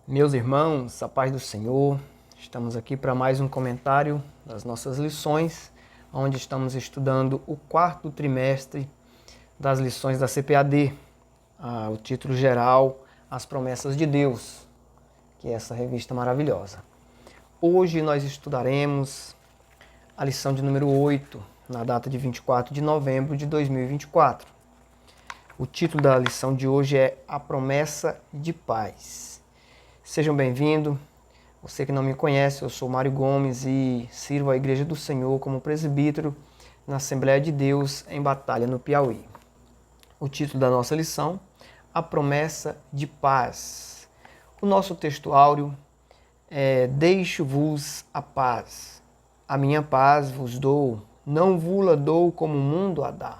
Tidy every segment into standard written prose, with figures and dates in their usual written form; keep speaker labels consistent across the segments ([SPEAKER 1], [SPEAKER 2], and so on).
[SPEAKER 1] Meus irmãos, a paz do Senhor, estamos aqui para mais um comentário das nossas lições, onde estamos estudando o quarto trimestre das lições da CPAD, o título geral, As Promessas de Deus, que é essa revista maravilhosa. Hoje nós estudaremos a lição de número 8, na data de 24 de novembro de 2024. O título da lição de hoje é A Promessa de Paz. Sejam bem-vindos. Você que não me conhece, eu sou Mário Gomes e sirvo a Igreja do Senhor como presbítero na Assembleia de Deus em Batalha, no Piauí. O título da nossa lição, A Promessa de Paz. O nosso texto áureo é: Deixo-vos a paz. A minha paz vos dou, não vos-la dou como o mundo a dá.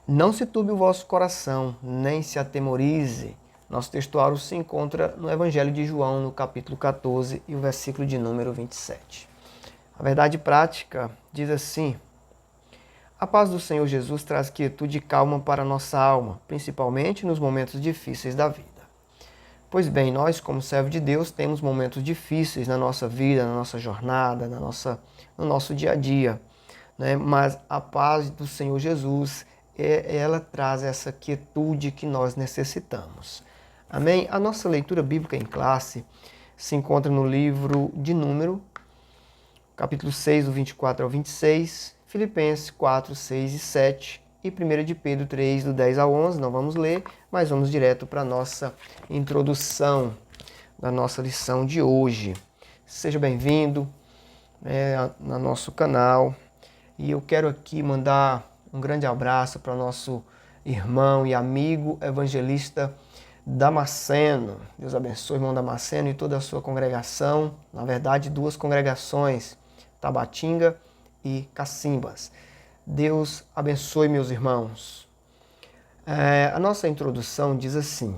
[SPEAKER 1] Não se turbe o vosso coração, nem se atemorize. Nosso texto áureo se encontra no Evangelho de João, no capítulo 14 e o versículo de número 27. A verdade prática diz assim: a paz do Senhor Jesus traz quietude e calma para a nossa alma, principalmente nos momentos difíceis da vida. Pois bem, nós, como servos de Deus, temos momentos difíceis na nossa vida, na nossa jornada, no nosso dia a dia, né? Mas a paz do Senhor Jesus, ela traz essa quietude que nós necessitamos. Amém? A nossa leitura bíblica em classe se encontra no livro de Número, capítulo 6, do 24 ao 26, Filipenses 4, 6 e 7 e 1 de Pedro 3, do 10 ao 11. Não vamos ler, mas vamos direto para a nossa introdução da nossa lição de hoje. Seja bem-vindo no nosso canal. E eu quero aqui mandar um grande abraço para o nosso irmão e amigo evangelista Damasceno. Deus abençoe o irmão Damasceno e toda a sua congregação. Na verdade, duas congregações, Tabatinga e Cacimbas. Deus abençoe, meus irmãos. A nossa introdução diz assim: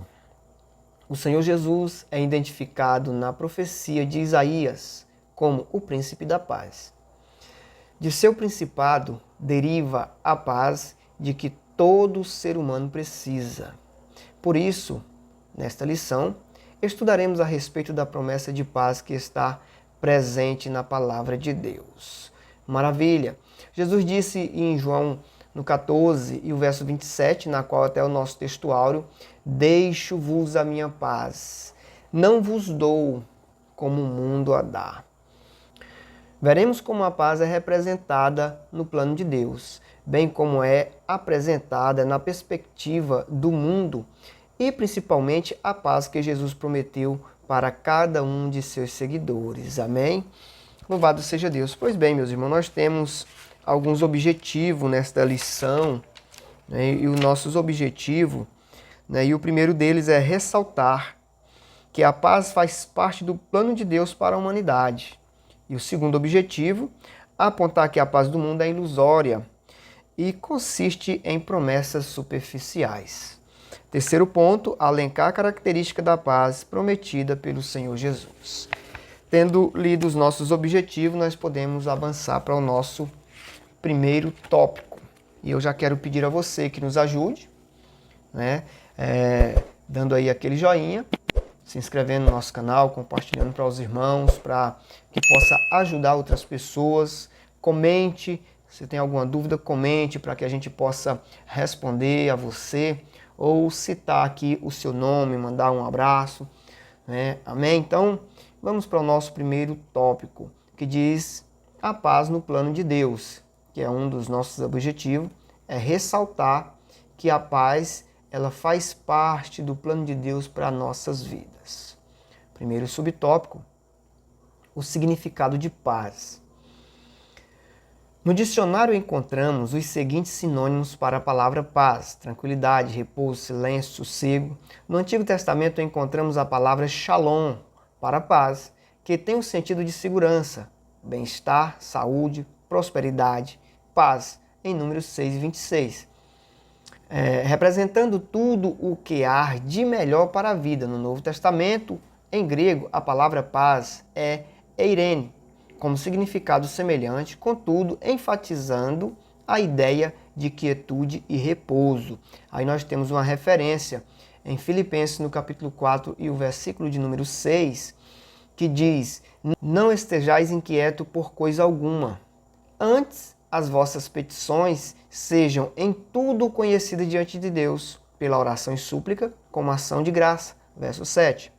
[SPEAKER 1] o Senhor Jesus é identificado na profecia de Isaías como o príncipe da paz. De seu principado deriva a paz de que todo ser humano precisa. Por isso, nesta lição, estudaremos a respeito da promessa de paz que está presente na palavra de Deus. Maravilha! Jesus disse em João no 14 e o verso 27, na qual até o nosso texto áureo: Deixo-vos a minha paz, não vos dou como o mundo a dá. Veremos como a paz é representada no plano de Deus, bem como é apresentada na perspectiva do mundo e principalmente a paz que Jesus prometeu para cada um de seus seguidores. Amém? Louvado seja Deus. Pois bem, meus irmãos, nós temos alguns objetivos nesta lição, né? E os nossos objetivos, né? E o primeiro deles é ressaltar que a paz faz parte do plano de Deus para a humanidade. E o segundo objetivo, apontar que a paz do mundo é ilusória e consiste em promessas superficiais. Terceiro ponto, alencar a característica da paz prometida pelo Senhor Jesus. Tendo lido os nossos objetivos, nós podemos avançar para o nosso primeiro tópico. E eu já quero pedir a você que nos ajude, né? Dando aí aquele joinha, se inscrevendo no nosso canal, compartilhando para os irmãos, para que possa ajudar outras pessoas. Comente, se tem alguma dúvida, comente para que a gente possa responder a você ou citar aqui o seu nome, mandar um abraço, né? Amém? Então, vamos para o nosso primeiro tópico, que diz a paz no plano de Deus, que é um dos nossos objetivos, é ressaltar que a paz ela faz parte do plano de Deus para nossas vidas. Primeiro subtópico, o significado de paz. No dicionário encontramos os seguintes sinônimos para a palavra paz: tranquilidade, repouso, silêncio, sossego. No Antigo Testamento encontramos a palavra shalom, para paz, que tem o sentido de segurança, bem-estar, saúde, prosperidade, paz, em Números 6 e 26. Representando tudo o que há de melhor para a vida. No Novo Testamento, em grego, a palavra paz é eirene, como significado semelhante, contudo, enfatizando a ideia de quietude e repouso. Aí nós temos uma referência em Filipenses, no capítulo 4 e o versículo de número 6, que diz: não estejais inquietos por coisa alguma. Antes, as vossas petições sejam em tudo conhecidas diante de Deus, pela oração e súplica, como ação de graça. Verso 7.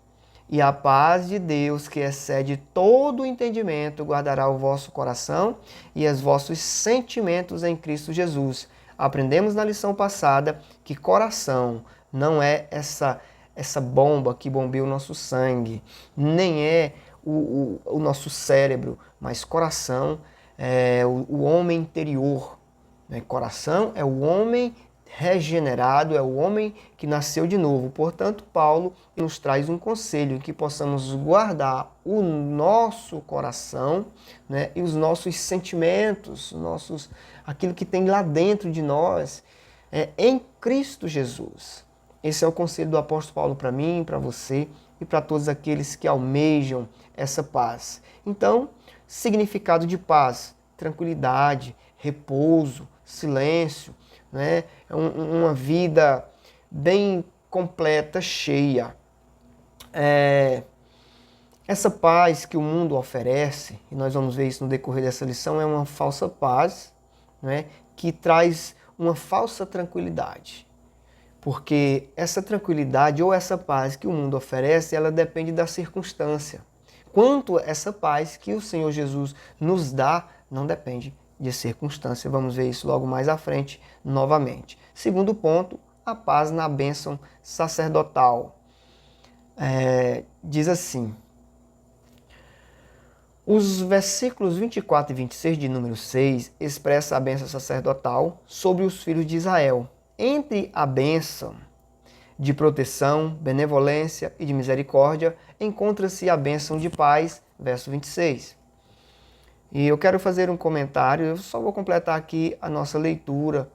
[SPEAKER 1] E a paz de Deus, que excede todo o entendimento, guardará o vosso coração e os vossos sentimentos em Cristo Jesus. Aprendemos na lição passada que coração não é essa bomba que bombeia o nosso sangue, nem é o nosso cérebro, mas coração é o homem interior. Né? Coração é o homem regenerado, é o homem que nasceu de novo. Portanto, Paulo nos traz um conselho, que possamos guardar o nosso coração, né, e os nossos sentimentos, aquilo que tem lá dentro de nós, em Cristo Jesus. Esse é o conselho do apóstolo Paulo para mim, para você e para todos aqueles que almejam essa paz. Então, significado de paz: tranquilidade, repouso, silêncio, né? Uma vida bem completa, cheia. Essa paz que o mundo oferece, e nós vamos ver isso no decorrer dessa lição, é uma falsa paz, né? Que traz uma falsa tranquilidade. Porque essa tranquilidade ou essa paz que o mundo oferece, ela depende da circunstância. Quanto essa paz que o Senhor Jesus nos dá, não depende de circunstância. Vamos ver isso logo mais à frente novamente. Segundo ponto, a paz na bênção sacerdotal. Diz assim: os versículos 24 e 26 de número 6 expressam a bênção sacerdotal sobre os filhos de Israel. Entre a bênção de proteção, benevolência e de misericórdia, encontra-se a bênção de paz, verso 26. E eu quero fazer um comentário, eu só vou completar aqui a nossa leitura,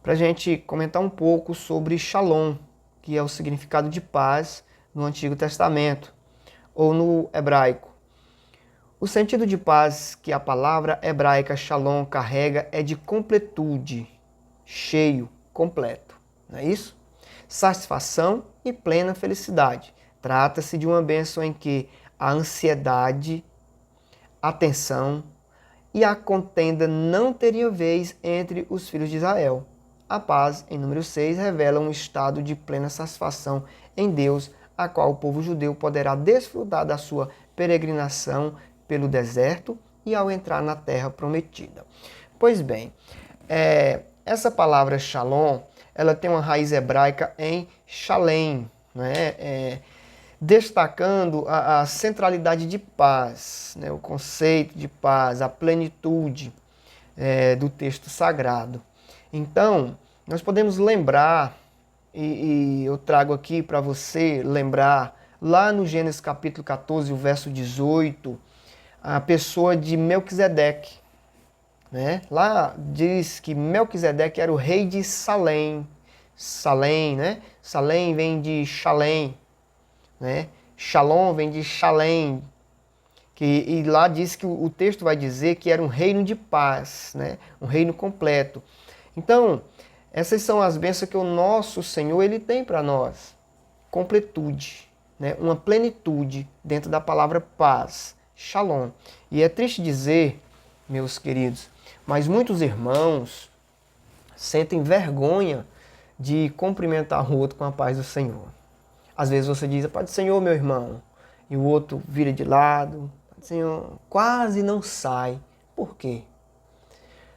[SPEAKER 1] para a gente comentar um pouco sobre Shalom, que é o significado de paz no Antigo Testamento, ou no hebraico. O sentido de paz que a palavra hebraica Shalom carrega é de completude, cheio, completo. Não é isso? Satisfação e plena felicidade. Trata-se de uma bênção em que a ansiedade, a tensão e a contenda não teriam vez entre os filhos de Israel. A paz, em número 6, revela um estado de plena satisfação em Deus, a qual o povo judeu poderá desfrutar da sua peregrinação pelo deserto e ao entrar na terra prometida. Pois bem, essa palavra Shalom, ela tem uma raiz hebraica em Shalem, né? Destacando a centralidade de paz, né? O conceito de paz, a plenitude do texto sagrado. Então, nós podemos lembrar, e eu trago aqui para você lembrar, lá no Gênesis capítulo 14, o verso 18, a pessoa de Melquisedeque. Né? Lá diz que Melquisedeque era o rei de Salém. Salém, né? Salém vem de Shalem, né? Shalom vem de Shalem. E lá diz que o texto vai dizer que era um reino de paz, né? Um reino completo. Então, essas são as bênçãos que o nosso Senhor ele tem para nós. Completude, né? Uma plenitude dentro da palavra paz, Shalom. E é triste dizer, meus queridos, mas muitos irmãos sentem vergonha de cumprimentar o outro com a paz do Senhor. Às vezes você diz, a paz do Senhor, meu irmão, e o outro vira de lado, paz do Senhor, quase não sai. Por quê?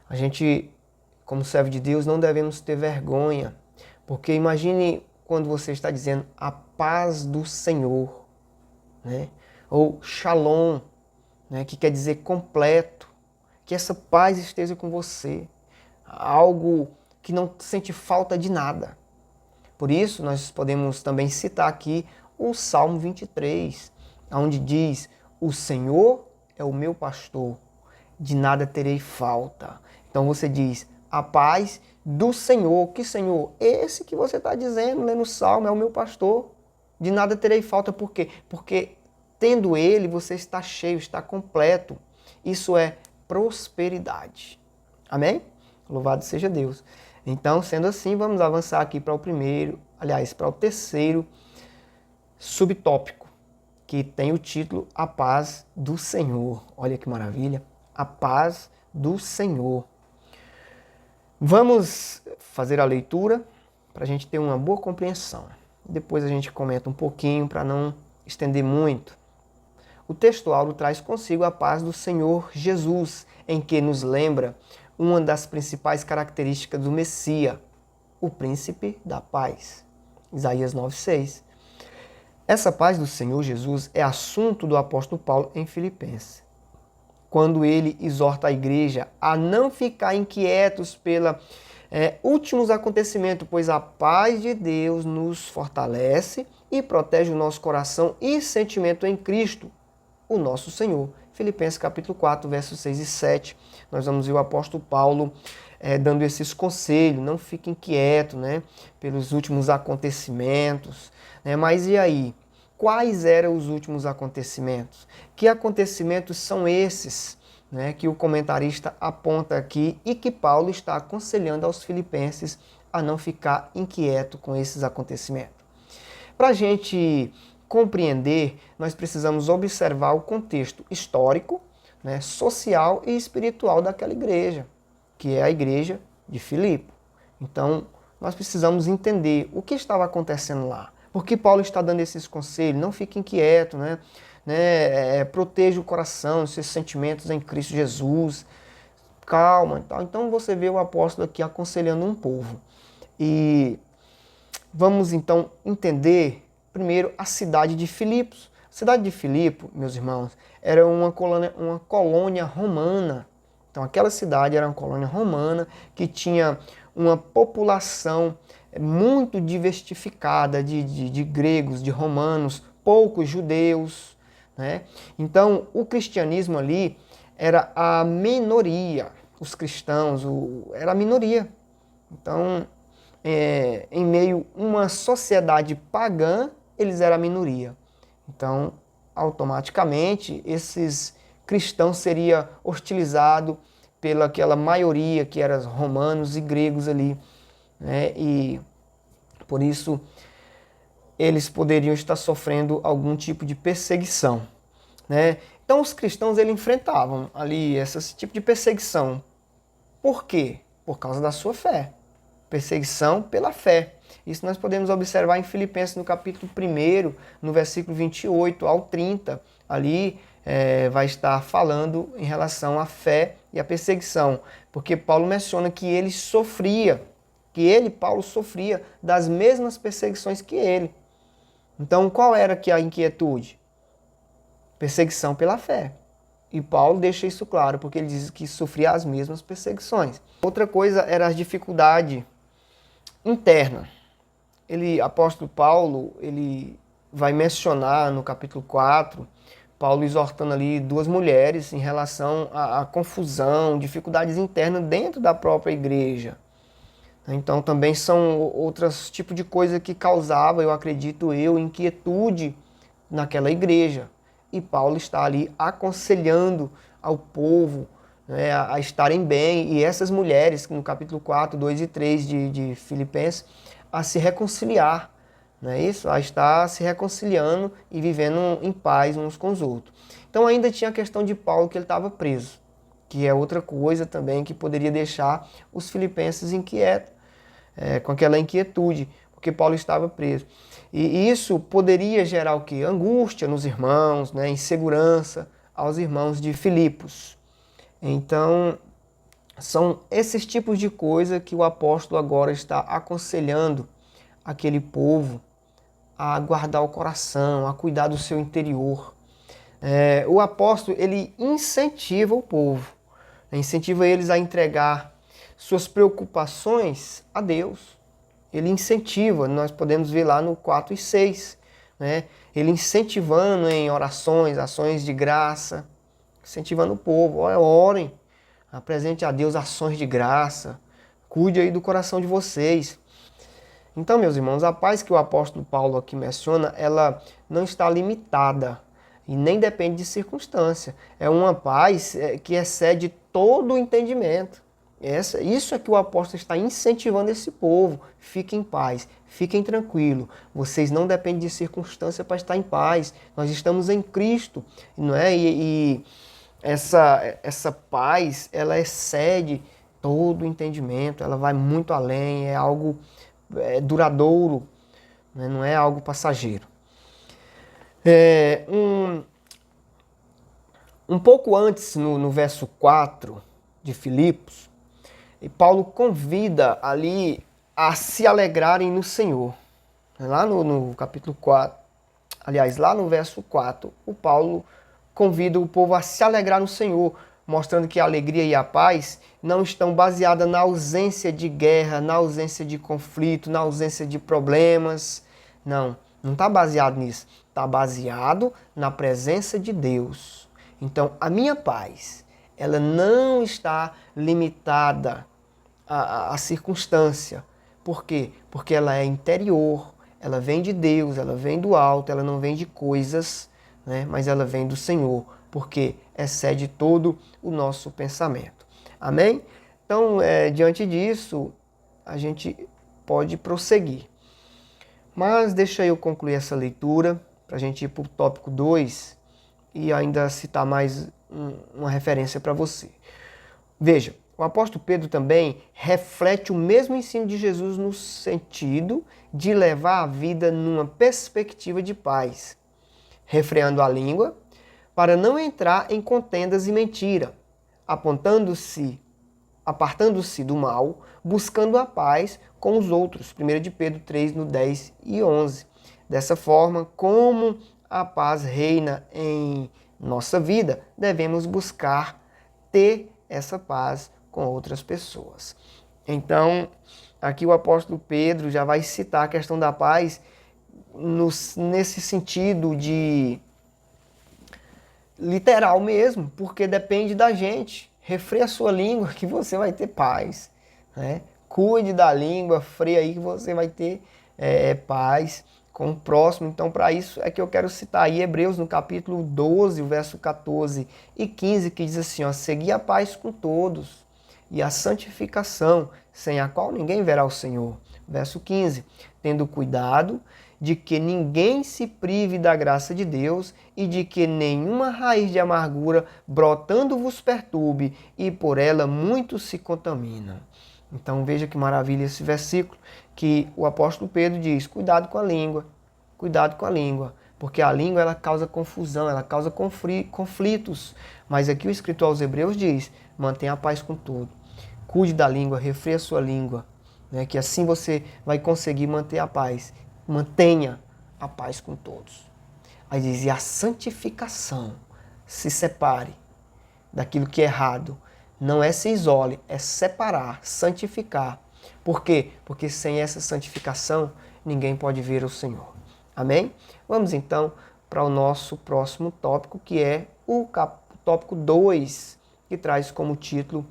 [SPEAKER 1] A gente, como servo de Deus, não devemos ter vergonha, porque imagine quando você está dizendo a paz do Senhor, né? Ou Shalom, né? Que quer dizer completo, que essa paz esteja com você, algo que não sente falta de nada. Por isso, nós podemos também citar aqui o Salmo 23, onde diz, o Senhor é o meu pastor, de nada terei falta. Então você diz, a paz do Senhor. Que Senhor? Esse que você está dizendo, lendo o Salmo, é o meu pastor, de nada terei falta. Por quê? Porque tendo Ele, você está cheio, está completo. Isso é prosperidade. Amém? Louvado seja Deus. Então, sendo assim, vamos avançar aqui para o terceiro subtópico, que tem o título A Paz do Senhor. Olha que maravilha, a paz do Senhor. Vamos fazer a leitura para a gente ter uma boa compreensão. Depois a gente comenta um pouquinho para não estender muito. O texto áureo traz consigo a paz do Senhor Jesus, em que nos lembra uma das principais características do Messias, o príncipe da paz. Isaías 9:6. Essa paz do Senhor Jesus é assunto do apóstolo Paulo em Filipenses, quando ele exorta a igreja a não ficar inquietos pelos últimos acontecimentos, pois a paz de Deus nos fortalece e protege o nosso coração e sentimento em Cristo, o nosso Senhor. Filipenses capítulo 4, versos 6 e 7. Nós vamos ver o apóstolo Paulo dando esses conselhos, não fique inquieto, pelos últimos acontecimentos. Mas e aí? Quais eram os últimos acontecimentos? Que acontecimentos são esses, que o comentarista aponta aqui e que Paulo está aconselhando aos filipenses a não ficar inquieto com esses acontecimentos? Para a gente compreender, nós precisamos observar o contexto histórico, social e espiritual daquela igreja, que é a igreja de Filipe. Então, nós precisamos entender o que estava acontecendo lá. Por que Paulo está dando esses conselhos? Não fique inquieto, proteja o coração, os seus sentimentos em Cristo Jesus. Calma. Então você vê o apóstolo aqui aconselhando um povo. E vamos então entender primeiro a cidade de Filipos. A cidade de Filipe, meus irmãos, era uma colônia romana. Então aquela cidade era uma colônia romana que tinha uma população muito diversificada de gregos, de romanos, poucos judeus. Então o cristianismo ali era a minoria, os cristãos era a minoria. Então em meio a uma sociedade pagã, eles eram a minoria. Então automaticamente esses cristãos seriam hostilizados pelaquela maioria que eram romanos e gregos ali. E por isso eles poderiam estar sofrendo algum tipo de perseguição. Então os cristãos eles enfrentavam ali esse tipo de perseguição. Por quê? Por causa da sua fé. Perseguição pela fé. Isso nós podemos observar em Filipenses no capítulo 1, no versículo 28 ao 30. Ali vai estar falando em relação à fé e à perseguição. Porque Paulo menciona que ele sofria, Paulo, sofria das mesmas perseguições que ele. Então, qual era que a inquietude? Perseguição pela fé. E Paulo deixa isso claro, porque ele diz que sofria as mesmas perseguições. Outra coisa era a dificuldade interna. Apóstolo Paulo, ele vai mencionar no capítulo 4, Paulo exortando ali duas mulheres em relação à confusão, dificuldades internas dentro da própria igreja. Então também são outros tipos de coisa que causava, eu acredito inquietude naquela igreja. E Paulo está ali aconselhando ao povo a estarem bem. E essas mulheres, no capítulo 4, 2 e 3 de Filipenses, a se reconciliar. Não é isso? A estar se reconciliando e vivendo em paz uns com os outros. Então ainda tinha a questão de Paulo, que ele estava preso, que é outra coisa também que poderia deixar os filipenses inquietos, com aquela inquietude, porque Paulo estava preso. E isso poderia gerar o quê? Angústia nos irmãos, insegurança aos irmãos de Filipos. Então, são esses tipos de coisa que o apóstolo agora está aconselhando aquele povo a guardar o coração, a cuidar do seu interior. O apóstolo, ele incentiva o povo, incentiva eles a entregar suas preocupações a Deus. Ele incentiva, nós podemos ver lá no 4 e 6, ele incentivando em orações, ações de graça, incentivando o povo, orem, apresente a Deus ações de graça, cuide aí do coração de vocês. Então, meus irmãos, a paz que o apóstolo Paulo aqui menciona, ela não está limitada e nem depende de circunstância. É uma paz que excede todo o entendimento. Isso é que o apóstolo está incentivando esse povo. Fiquem em paz, fiquem tranquilos. Vocês não dependem de circunstância para estar em paz. Nós estamos em Cristo, não é? E essa paz, ela excede todo o entendimento, ela vai muito além, é algo duradouro, né? Não é algo passageiro. Um pouco antes, no verso 4 de Filipos, Paulo convida ali a se alegrarem no Senhor. Lá no capítulo 4, aliás, lá no verso 4, o Paulo convida o povo a se alegrar no Senhor, mostrando que a alegria e a paz não estão baseadas na ausência de guerra, na ausência de conflito, na ausência de problemas. Não está baseado nisso. Está baseado na presença de Deus. Então, a minha paz, ela não está limitada à circunstância. Por quê? Porque ela é interior, ela vem de Deus, ela vem do alto, ela não vem de coisas, né? Mas ela vem do Senhor, porque excede todo o nosso pensamento. Amém? Então, diante disso, a gente pode prosseguir. Mas deixa eu concluir essa leitura, para a gente ir para o tópico 2 e ainda citar mais uma referência para você. Veja, o apóstolo Pedro também reflete o mesmo ensino de Jesus no sentido de levar a vida numa perspectiva de paz, refreando a língua para não entrar em contendas e mentira, apartando-se do mal, buscando a paz com os outros. 1 de Pedro 3, no 10 e 11. Dessa forma, como a paz reina em nossa vida, devemos buscar ter essa paz com outras pessoas. Então, aqui o apóstolo Pedro já vai citar a questão da paz nesse sentido de literal mesmo, porque depende da gente. Refreia a sua língua que você vai ter paz, né? Cuide da língua, freia aí que você vai ter paz com o próximo. Então, para isso é que eu quero citar aí Hebreus, no capítulo 12, o verso 14 e 15, que diz assim, ó, segui a paz com todos e a santificação, sem a qual ninguém verá o Senhor. Verso 15, tendo cuidado de que ninguém se prive da graça de Deus e de que nenhuma raiz de amargura brotando vos perturbe e por ela muitos se contaminam. Então veja que maravilha esse versículo que o apóstolo Pedro diz, cuidado com a língua, porque a língua ela causa confusão, ela causa conflitos, mas aqui o escritor aos Hebreus diz, mantenha a paz com tudo, cuide da língua, refreia a sua língua, né, que assim você vai conseguir manter a paz, mantenha a paz com todos. Aí diz, e a santificação, se separe daquilo que é errado, não é se isole, é separar, santificar. Por quê? Porque sem essa santificação, ninguém pode ver o Senhor. Amém? Vamos então para o nosso próximo tópico, que é o tópico 2, que traz como título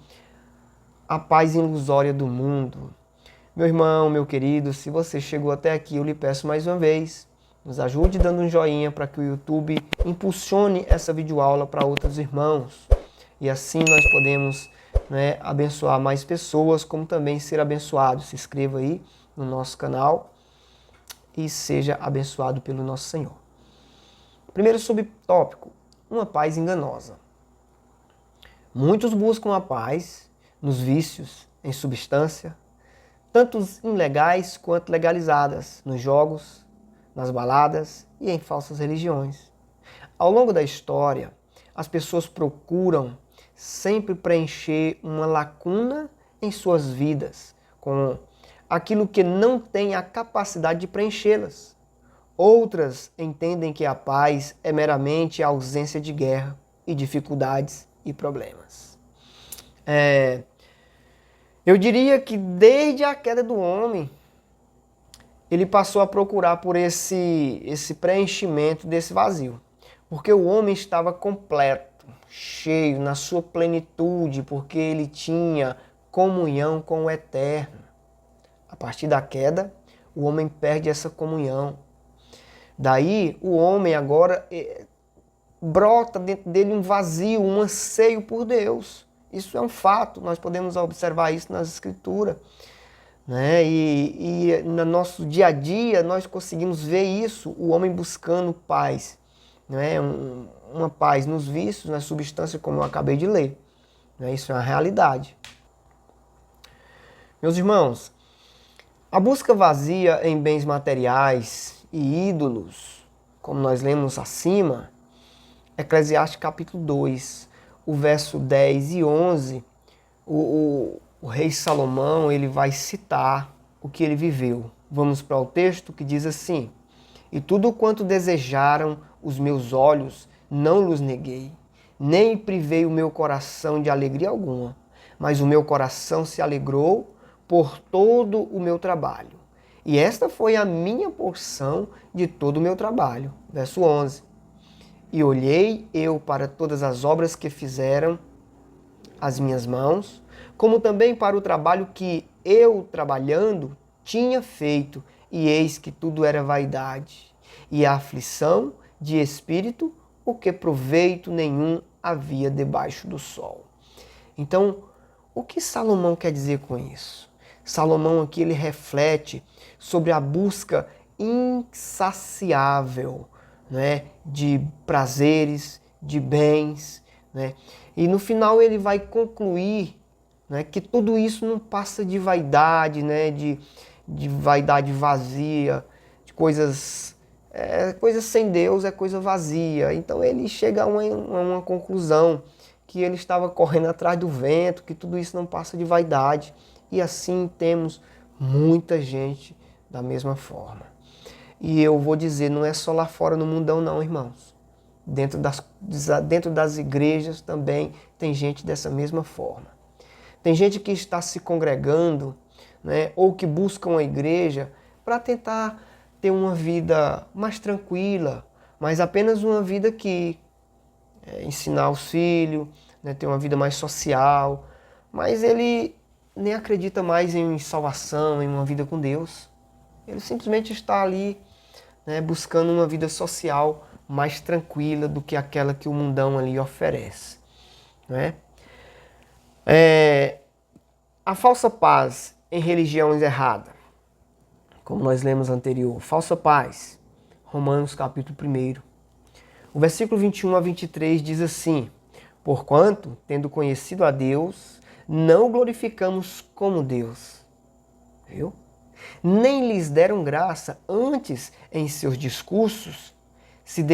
[SPEAKER 1] A Paz Ilusória do Mundo. Meu irmão, meu querido, se você chegou até aqui, eu lhe peço mais uma vez, nos ajude dando um joinha para que o YouTube impulsione essa videoaula para outros irmãos. E assim nós podemos, né, abençoar mais pessoas, como também ser abençoado. Se inscreva aí no nosso canal e seja abençoado pelo nosso Senhor. Primeiro subtópico, uma paz enganosa. Muitos buscam a paz nos vícios, em substância, tanto ilegais quanto legalizadas, nos jogos, nas baladas e em falsas religiões. Ao longo da história, as pessoas procuram sempre preencher uma lacuna em suas vidas com aquilo que não tem a capacidade de preenchê-las. Outras entendem que a paz é meramente a ausência de guerra e dificuldades e problemas. Eu diria que desde a queda do homem, ele passou a procurar por esse preenchimento desse vazio. Porque o homem estava completo, cheio, na sua plenitude, porque ele tinha comunhão com o Eterno. A partir da queda, o homem perde essa comunhão. Daí, o homem agora brota dentro dele um vazio, um anseio por Deus. Isso é um fato, nós podemos observar isso nas Escrituras. Né? E no nosso dia a dia nós conseguimos ver isso, o homem buscando paz. Né? Uma paz nos vícios, na substância, como eu acabei de ler. Né? Isso é uma realidade. Meus irmãos, a busca vazia em bens materiais e ídolos, como nós lemos acima, Eclesiastes capítulo 2, o verso 10 e 11, o rei Salomão ele vai citar o que ele viveu. Vamos para o texto que diz assim: E tudo quanto desejaram os meus olhos, não lhes neguei, nem privei o meu coração de alegria alguma, mas o meu coração se alegrou por todo o meu trabalho. E esta foi a minha porção de todo o meu trabalho. Verso 11. E olhei eu para todas as obras que fizeram as minhas mãos, como também para o trabalho que eu, trabalhando, tinha feito, e eis que tudo era vaidade, e a aflição de espírito, porque proveito nenhum havia debaixo do sol. Então, o que Salomão quer dizer com isso? Salomão aqui ele reflete sobre a busca insaciável, né, de prazeres, de bens, né? E no final ele vai concluir, né, que tudo isso não passa de vaidade, né, de vaidade vazia, de coisas, coisas sem Deus é coisa vazia. Então ele chega a uma conclusão que ele estava correndo atrás do vento, que tudo isso não passa de vaidade. E assim temos muita gente da mesma forma. E eu vou dizer, não é só lá fora no mundão não, irmãos. Dentro das igrejas também tem gente dessa mesma forma. Tem gente que está se congregando, né, ou que busca uma igreja para tentar ter uma vida mais tranquila, mas apenas uma vida que ensinar os filhos, né, ter uma vida mais social, mas ele nem acredita mais em salvação, em uma vida com Deus. Ele simplesmente está ali, né, buscando uma vida social mais tranquila do que aquela que o mundão ali oferece. Né? A falsa paz em religiões erradas, como nós lemos anterior, falsa paz, Romanos capítulo 1. O versículo 21 a 23 diz assim: Porquanto, tendo conhecido a Deus, não glorificamos como Deus. Viu? Nem lhes deram graça, antes em seus discursos se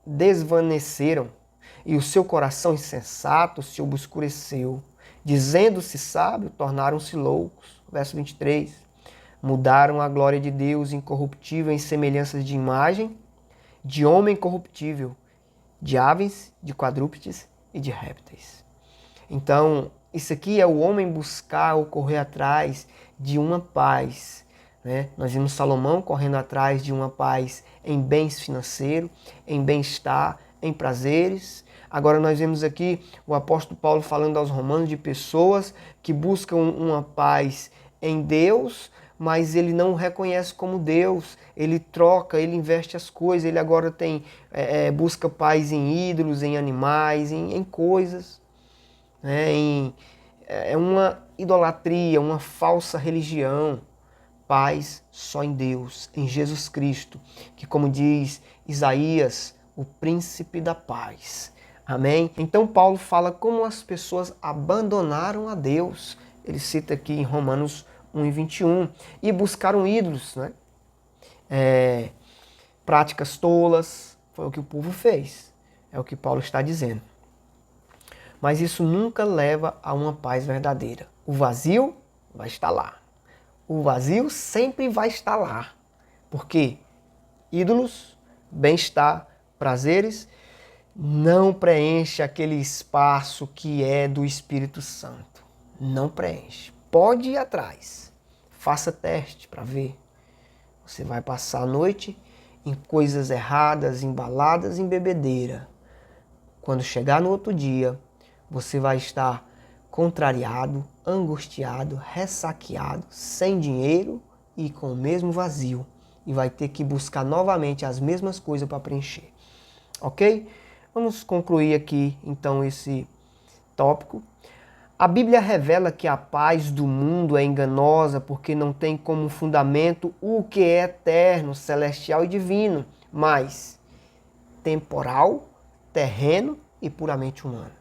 [SPEAKER 1] desvaneceram, e o seu coração insensato se obscureceu. Dizendo-se sábio, tornaram-se loucos. Verso 23. Mudaram a glória de Deus incorruptível em semelhanças de imagem, de homem corruptível, de aves, de quadrúpedes e de répteis. Então, isso aqui é o homem buscar ou correr atrás de uma paz. Né? Nós vimos Salomão correndo atrás de uma paz em bens financeiros, em bem-estar, em prazeres. Agora nós vemos aqui o apóstolo Paulo falando aos romanos de pessoas que buscam uma paz em Deus, mas ele não o reconhece como Deus. Ele troca, ele investe as coisas, ele agora busca paz em ídolos, em animais, em coisas. Né? É uma idolatria, uma falsa religião. Paz só em Deus, em Jesus Cristo, que, como diz Isaías, o príncipe da paz. Amém? Então Paulo fala como as pessoas abandonaram a Deus. Ele cita aqui em Romanos 1:21, e buscaram ídolos, né? Práticas tolas, foi o que o povo fez. É o que Paulo está dizendo. Mas isso nunca leva a uma paz verdadeira. O vazio vai estar lá. O vazio sempre vai estar lá. Porque ídolos, bem-estar, prazeres, não preenche aquele espaço que é do Espírito Santo. Não preenche. Pode ir atrás. Faça teste para ver. Você vai passar a noite em coisas erradas, embaladas em bebedeira. Quando chegar no outro dia, você vai estar contrariado, angustiado, ressaqueado, sem dinheiro e com o mesmo vazio. E vai ter que buscar novamente as mesmas coisas para preencher. Ok? Vamos concluir aqui então esse tópico. A Bíblia revela que a paz do mundo é enganosa porque não tem como fundamento o que é eterno, celestial e divino, mas temporal, terreno e puramente humano.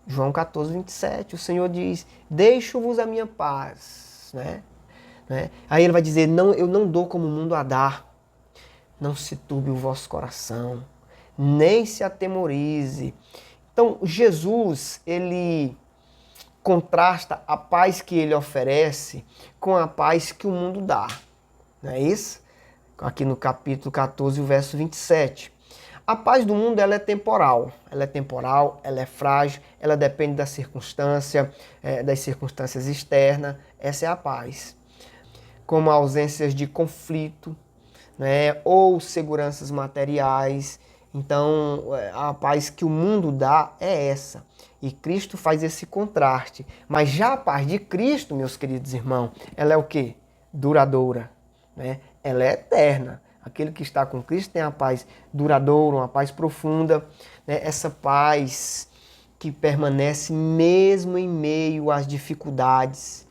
[SPEAKER 1] João 14, 27, o Senhor diz, deixo-vos a minha paz. Aí ele vai dizer, não, eu não dou como o mundo a dar. Não se turbe o vosso coração, nem se atemorize. Então, Jesus, ele contrasta a paz que ele oferece com a paz que o mundo dá. Não é isso? Aqui no capítulo 14, o verso 27. A paz do mundo, ela é temporal. Ela é temporal, ela é frágil, ela depende da circunstância, das circunstâncias externas. Essa é a paz. Como ausências de conflito, ou seguranças materiais. Então, a paz que o mundo dá é essa. E Cristo faz esse contraste. Mas já a paz de Cristo, meus queridos irmãos, ela é o quê? Duradoura. Ela é eterna. Aquele que está com Cristo tem a paz duradoura, uma paz profunda. Essa paz que permanece mesmo em meio às dificuldades,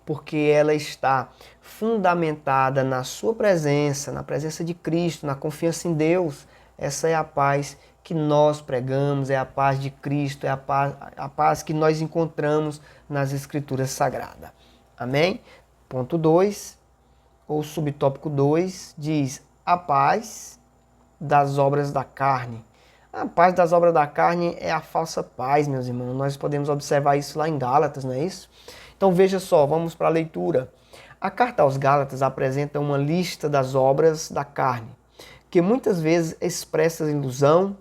[SPEAKER 1] porque ela está fundamentada na sua presença, na presença de Cristo, na confiança em Deus. Essa é a paz que nós pregamos, é a paz de Cristo, é a paz que nós encontramos nas Escrituras Sagradas. Amém? Ponto 2, ou subtópico 2, diz a paz das obras da carne. A paz das obras da carne é a falsa paz, meus irmãos. Nós podemos observar isso lá em Gálatas, não é isso? Então veja só, vamos para a leitura. A carta aos Gálatas apresenta uma lista das obras da carne, que muitas vezes expressa a ilusão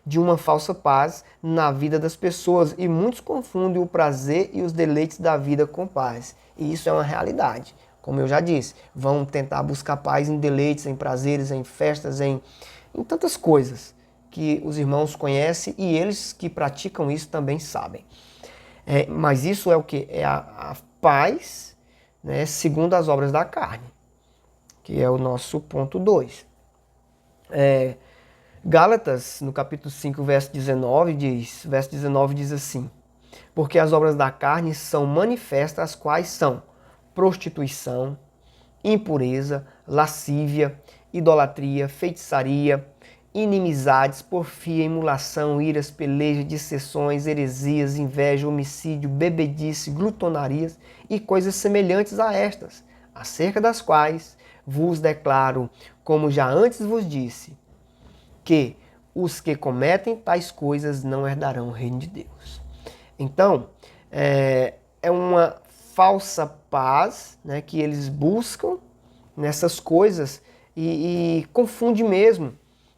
[SPEAKER 1] de uma falsa paz na vida das pessoas, e muitos confundem o prazer e os deleites da vida com paz. E isso é uma realidade. Como eu já disse, vão tentar buscar paz em deleites, em prazeres, em festas, em tantas coisas que os irmãos conhecem e eles que praticam isso também sabem. Mas isso é o que? É a paz, segundo as obras da carne, que é o nosso ponto 2. Gálatas, no capítulo 5, verso 19 diz assim: porque as obras da carne são manifestas, as quais são prostituição, impureza, lascívia, idolatria, feitiçaria, inimizades, porfia, emulação, iras, pelejas, dissensões, heresias, inveja, homicídio, bebedice, glutonarias e coisas semelhantes a estas, acerca das quais vos declaro, como já antes vos disse, que os que cometem tais coisas não herdarão o reino de Deus. Então, é uma falsa paz, que eles buscam nessas coisas e confunde mesmo.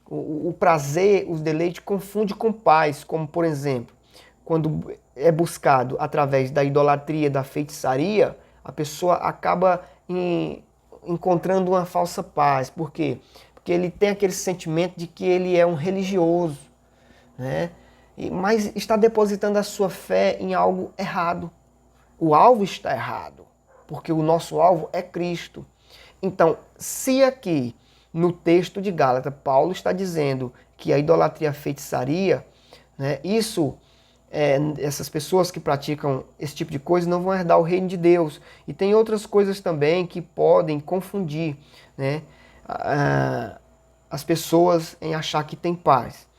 [SPEAKER 1] O prazer, os deleites, confunde com paz, como por exemplo, quando é buscado através da idolatria, da feitiçaria, a pessoa acaba encontrando uma falsa paz. Por quê? Porque ele tem aquele sentimento de que ele é um religioso, mas está depositando a sua fé em algo errado. O alvo está errado, porque o nosso alvo é Cristo. Então, se aqui no texto de Gálatas, Paulo está dizendo que a idolatria, a feitiçaria, essas pessoas que praticam esse tipo de coisa não vão herdar o reino de Deus. E tem outras coisas também que podem confundir as pessoas em achar que tem paz.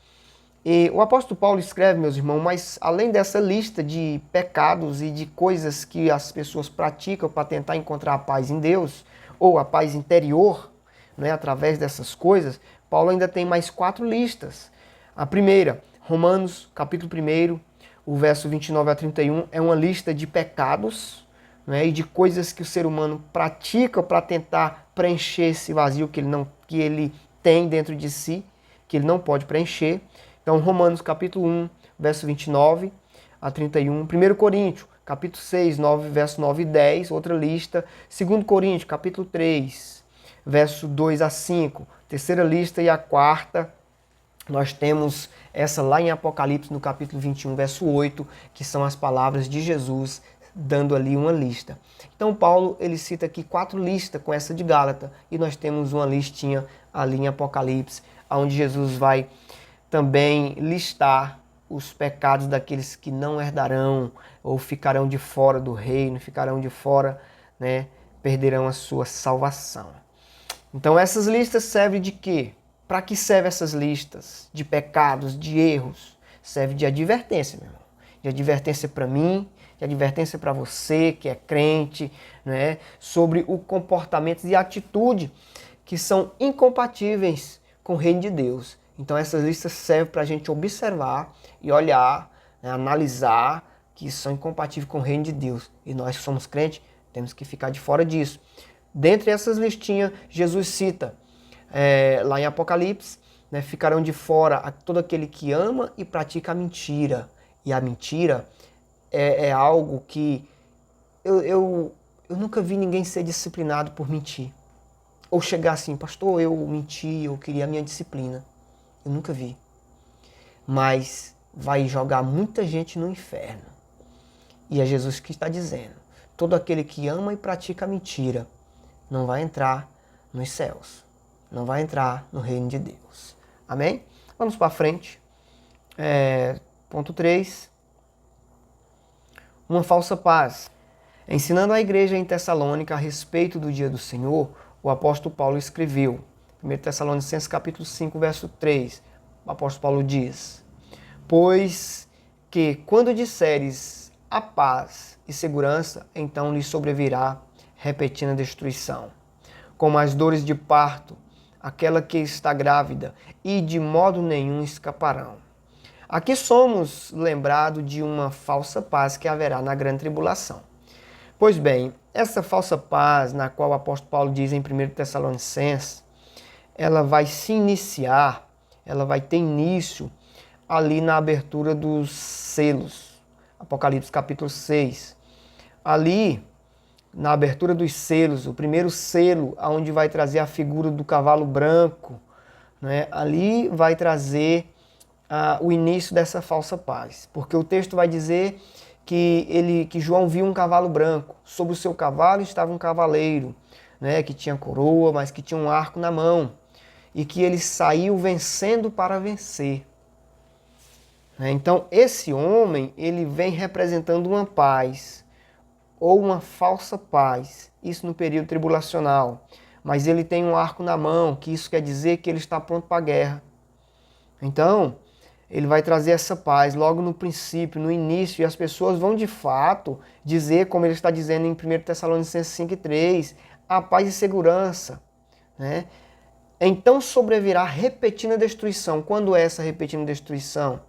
[SPEAKER 1] E o apóstolo Paulo escreve, meus irmãos, mas além dessa lista de pecados e de coisas que as pessoas praticam para tentar encontrar a paz em Deus, ou a paz interior, através dessas coisas, Paulo ainda tem mais 4 listas. A primeira, Romanos, capítulo 1, o verso 29 a 31, é uma lista de pecados e de coisas que o ser humano pratica para tentar preencher esse vazio que ele tem dentro de si, que ele não pode preencher. Então, Romanos, capítulo 1, verso 29 a 31. 1 Coríntios, capítulo 6, verso 9 e 10, outra lista. 2 Coríntios, capítulo 3, verso 2 a 5. Terceira lista e a quarta, nós temos essa lá em Apocalipse, no capítulo 21, verso 8, que são as palavras de Jesus, dando ali uma lista. Então, Paulo, ele cita aqui 4 listas com essa de Gálatas, e nós temos uma listinha ali em Apocalipse, onde Jesus vai também listar os pecados daqueles que não herdarão ou ficarão de fora do reino, ficarão de fora, né, perderão a sua salvação. Então essas listas servem de quê? Para que servem essas listas de pecados, de erros? Serve de advertência, meu irmão. De advertência para mim, de advertência para você que é crente, né, sobre o comportamento e atitude que são incompatíveis com o reino de Deus. Então essas listas servem para a gente observar e olhar, né, analisar que são incompatíveis com o reino de Deus. E nós que somos crentes temos que ficar de fora disso. Dentre essas listinhas, Jesus cita lá em Apocalipse, né, ficarão de fora todo aquele que ama e pratica a mentira. E a mentira é algo que eu nunca vi ninguém ser disciplinado por mentir. Ou chegar assim, pastor, eu menti, eu queria a minha disciplina. Eu nunca vi. Mas vai jogar muita gente no inferno. E é Jesus que está dizendo, todo aquele que ama e pratica a mentira não vai entrar nos céus. Não vai entrar no reino de Deus. Amém? Vamos para frente. Ponto 3. Uma falsa paz. Ensinando a igreja em Tessalônica a respeito do dia do Senhor, o apóstolo Paulo escreveu, 1 Tessalonicenses capítulo 5, verso 3, o apóstolo Paulo diz, pois que quando disseres a paz e segurança, então lhe sobrevirá repentina destruição, como as dores de parto, aquela que está grávida, e de modo nenhum escaparão. Aqui somos lembrados de uma falsa paz que haverá na grande tribulação. Pois bem, essa falsa paz, na qual o apóstolo Paulo diz em 1 Tessalonicenses, ela vai se iniciar, ela vai ter início ali na abertura dos selos. Apocalipse capítulo 6. Ali, na abertura dos selos, o primeiro selo, onde vai trazer a figura do cavalo branco, né? Ali vai trazer o início dessa falsa paz. Porque o texto vai dizer que João viu um cavalo branco. Sobre o seu cavalo estava um cavaleiro, né? Que tinha coroa, mas que tinha um arco na mão. E que ele saiu vencendo para vencer. Então, esse homem, ele vem representando uma paz, ou uma falsa paz, isso no período tribulacional. Mas ele tem um arco na mão, que isso quer dizer que ele está pronto para a guerra. Então, ele vai trazer essa paz logo no princípio, no início, e as pessoas vão de fato dizer, como ele está dizendo em 1 Tessalonicenses 5,3, a paz e segurança, né? Então sobrevirá repentina destruição. Quando é essa repentina destruição?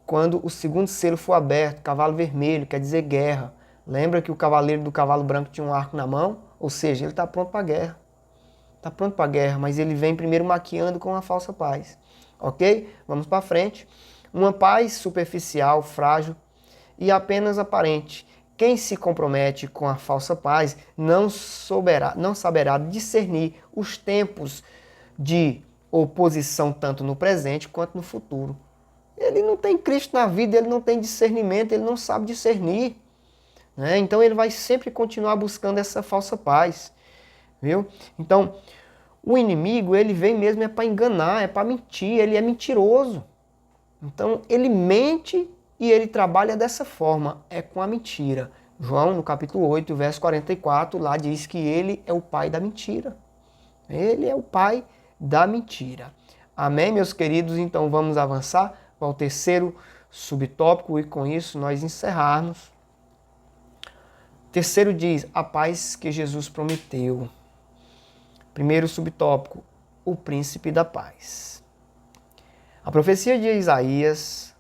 [SPEAKER 1] Quando o segundo selo for aberto, cavalo vermelho, quer dizer guerra. Lembra que o cavaleiro do cavalo branco tinha um arco na mão? Ou seja, ele está pronto para a guerra. Está pronto para a guerra, mas ele vem primeiro maquiando com uma falsa paz. Ok? Vamos para frente. Uma paz superficial, frágil e apenas aparente. Quem se compromete com a falsa paz não saberá discernir os tempos de oposição tanto no presente quanto no futuro. Ele não tem Cristo na vida, ele não tem discernimento, ele não sabe discernir, né? Então ele vai sempre continuar buscando essa falsa paz, viu? Então, o inimigo, ele vem mesmo para enganar, é para mentir, ele é mentiroso. Então, ele mente e ele trabalha dessa forma, é com a mentira. João, no capítulo 8, verso 44, lá diz que ele é o pai da mentira. Ele é o pai da mentira. Amém, meus queridos? Então, vamos avançar para o terceiro subtópico e com isso nós encerrarmos. Terceiro diz, a paz que Jesus prometeu. Primeiro subtópico, o príncipe da paz. A profecia de Isaías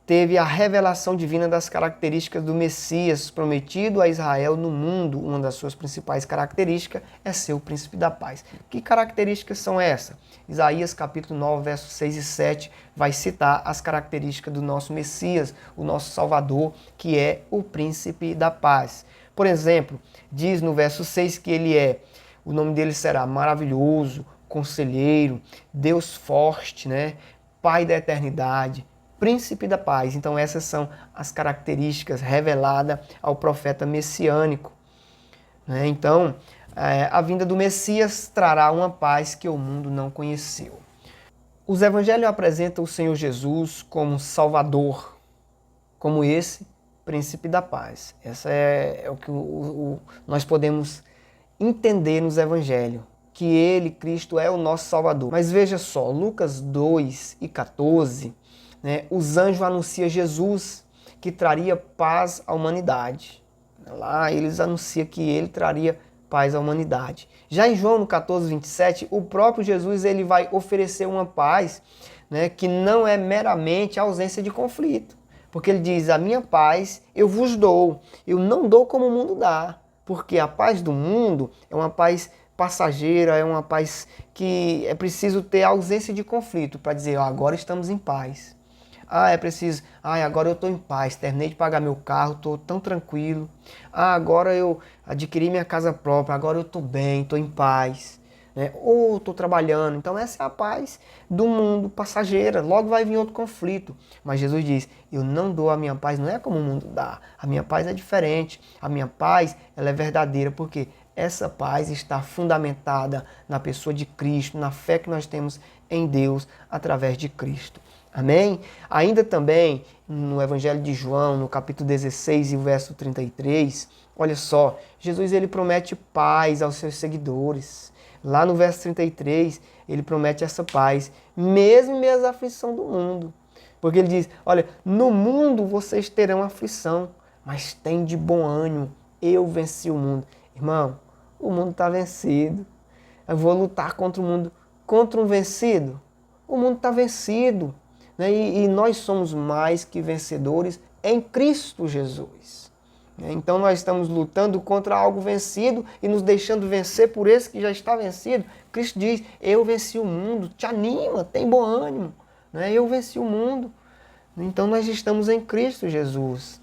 [SPEAKER 1] teve a revelação divina das características do Messias prometido a Israel no mundo. Uma das suas principais características é ser o príncipe da paz. Que características são essas? Isaías capítulo 9, versos 6 e 7 vai citar as características do nosso Messias, o nosso Salvador, que é o príncipe da paz. Por exemplo, diz no verso 6 que o nome dele será maravilhoso, conselheiro, Deus forte, né? Pai da eternidade, príncipe da paz. Então essas são as características reveladas ao profeta messiânico, né? Então, a vinda do Messias trará uma paz que o mundo não conheceu. Os evangelhos apresentam o Senhor Jesus como Salvador, como esse príncipe da paz. Essa é o que nós podemos entender nos evangelhos, que ele, Cristo, é o nosso Salvador. Mas veja só, Lucas 2:14, né, os anjos anunciam Jesus, que traria paz à humanidade. Lá eles anunciam que ele traria paz à humanidade. Já em João, no 14:27, o próprio Jesus ele vai oferecer uma paz, né, que não é meramente a ausência de conflito. Porque ele diz, a minha paz eu vos dou, eu não dou como o mundo dá. Porque a paz do mundo é uma paz passageira, é uma paz que é preciso ter ausência de conflito para dizer, ó, agora estamos em paz. É preciso, agora eu estou em paz, terminei de pagar meu carro, estou tão tranquilo. Agora eu adquiri minha casa própria, agora eu estou bem, estou em paz. Né? Ou estou trabalhando. Então essa é a paz do mundo passageira. Logo vai vir outro conflito. Mas Jesus diz, eu não dou a minha paz, não é como o mundo dá. A minha paz é diferente. A minha paz ela é verdadeira, porque essa paz está fundamentada na pessoa de Cristo, na fé que nós temos em Deus através de Cristo. Amém? Ainda também no Evangelho de João, no capítulo 16 e o verso 33, olha só, Jesus ele promete paz aos seus seguidores. Lá no verso 33, ele promete essa paz, mesmo em meio às aflições do mundo. Porque ele diz, olha, no mundo vocês terão aflição, mas tem de bom ânimo, eu venci o mundo. Irmão, o mundo está vencido. Eu vou lutar contra o mundo, contra um vencido. O mundo está vencido. Né? E nós somos mais que vencedores em Cristo Jesus. Então nós estamos lutando contra algo vencido e nos deixando vencer por esse que já está vencido. Cristo diz, eu venci o mundo, te anima, tem bom ânimo. Né? Eu venci o mundo. Então nós estamos em Cristo Jesus.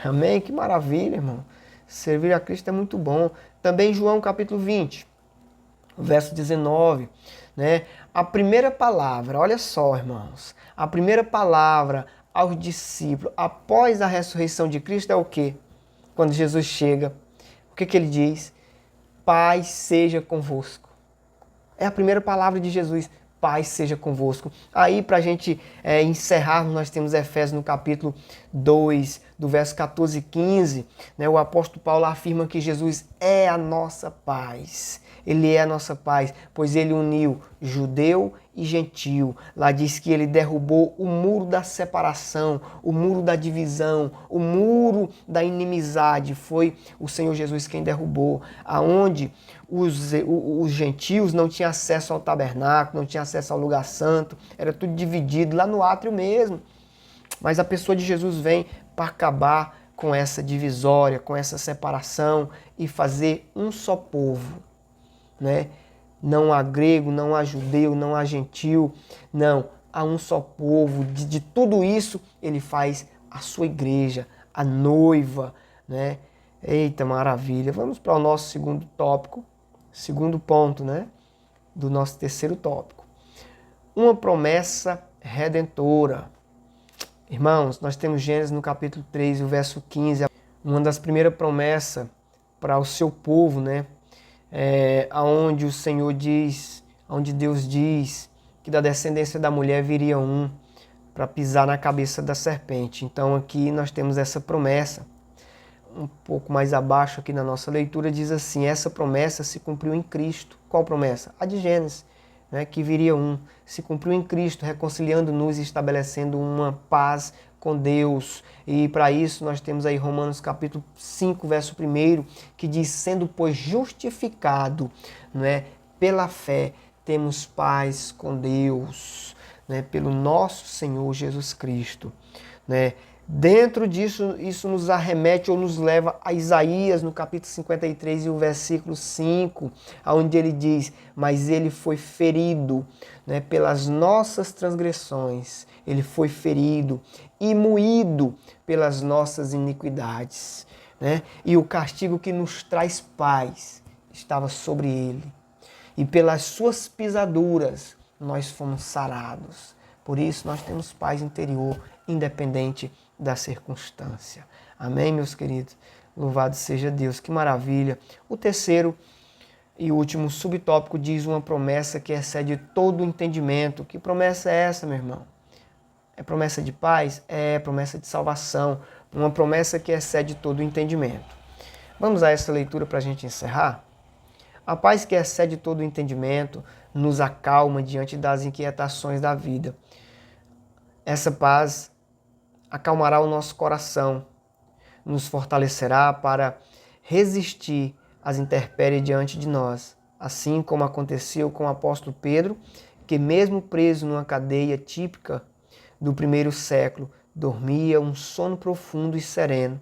[SPEAKER 1] Amém? Que maravilha, irmão. Servir a Cristo é muito bom. Também João capítulo 20, verso 19. Né? A primeira palavra, olha só, irmãos. A primeira palavra aos discípulos após a ressurreição de Cristo é o quê? Quando Jesus chega, o que ele diz? Paz seja convosco. É a primeira palavra de Jesus. Paz seja convosco. Aí, para a gente encerrarmos, nós temos Efésios no capítulo 2, do verso 14 e 15. Né, o apóstolo Paulo afirma que Jesus é a nossa paz. Ele é a nossa paz, pois ele uniu judeu e gentil. Lá diz que ele derrubou o muro da separação, o muro da divisão, o muro da inimizade. Foi o Senhor Jesus quem derrubou, aonde os gentios não tinham acesso ao tabernáculo, não tinham acesso ao lugar santo, era tudo dividido lá no átrio mesmo. Mas a pessoa de Jesus vem para acabar com essa divisória, com essa separação e fazer um só povo. Né? Não há grego, não há judeu, não há gentil, não, há um só povo. De tudo isso ele faz a sua igreja, a noiva, né? Eita, maravilha. Vamos para o nosso segundo tópico, segundo ponto, né? Do nosso terceiro tópico. Uma promessa redentora. Irmãos, nós temos Gênesis no capítulo 3, o verso 15, uma das primeiras promessas para o seu povo, né? Onde o Senhor diz, onde Deus diz que da descendência da mulher viria um para pisar na cabeça da serpente. Então aqui nós temos essa promessa. Um pouco mais abaixo aqui na nossa leitura diz assim, essa promessa se cumpriu em Cristo. Qual promessa? A de Gênesis, né, que viria um. Se cumpriu em Cristo, reconciliando-nos e estabelecendo uma paz com Deus. E para isso nós temos aí Romanos capítulo 5, verso 1, que diz, sendo pois justificado, né, pela fé, temos paz com Deus, né, pelo nosso Senhor Jesus Cristo. Né? Dentro disso, isso nos arremete ou nos leva a Isaías, no capítulo 53 e o versículo 5, onde ele diz, mas ele foi ferido, né, pelas nossas transgressões, ele foi ferido e moído pelas nossas iniquidades. Né? E o castigo que nos traz paz estava sobre ele. E pelas suas pisaduras nós fomos sarados. Por isso nós temos paz interior, independente da circunstância. Amém, meus queridos? Louvado seja Deus, que maravilha. O terceiro E o último subtópico diz uma promessa que excede todo o entendimento. Que promessa é essa, meu irmão? É promessa de paz? É promessa de salvação. Uma promessa que excede todo o entendimento. Vamos a essa leitura para a gente encerrar? A paz que excede todo o entendimento nos acalma diante das inquietações da vida. Essa paz acalmará o nosso coração, nos fortalecerá para resistir às intempéries diante de nós, assim como aconteceu com o apóstolo Pedro, que mesmo preso numa cadeia típica do primeiro século, dormia um sono profundo e sereno.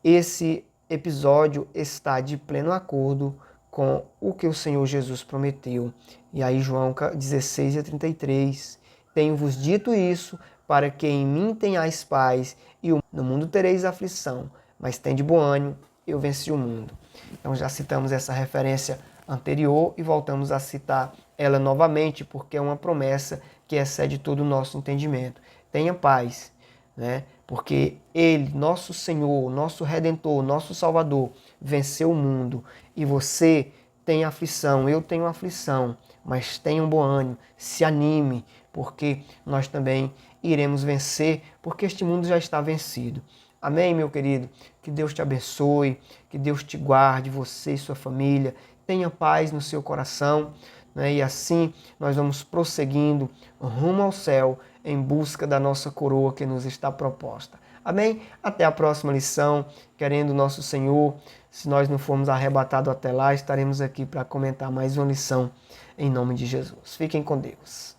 [SPEAKER 1] Esse episódio está de pleno acordo com o que o Senhor Jesus prometeu. E aí João 16:33, tenho-vos dito isso, para que em mim tenhais paz, e no mundo tereis aflição, mas tende bom ânimo, eu venci o mundo. Então já citamos essa referência anterior e voltamos a citar ela novamente, porque é uma promessa que excede todo o nosso entendimento. Tenha paz, né? Porque Ele, nosso Senhor, nosso Redentor, nosso Salvador, venceu o mundo. E você tem aflição, eu tenho aflição, mas tenha um bom ânimo, se anime, porque nós também iremos vencer, porque este mundo já está vencido. Amém, meu querido? Que Deus te abençoe, que Deus te guarde, você e sua família. Tenha paz no seu coração, né? E assim nós vamos prosseguindo rumo ao céu em busca da nossa coroa que nos está proposta. Amém? Até a próxima lição. Querendo nosso Senhor, se nós não formos arrebatados até lá, estaremos aqui para comentar mais uma lição em nome de Jesus. Fiquem com Deus.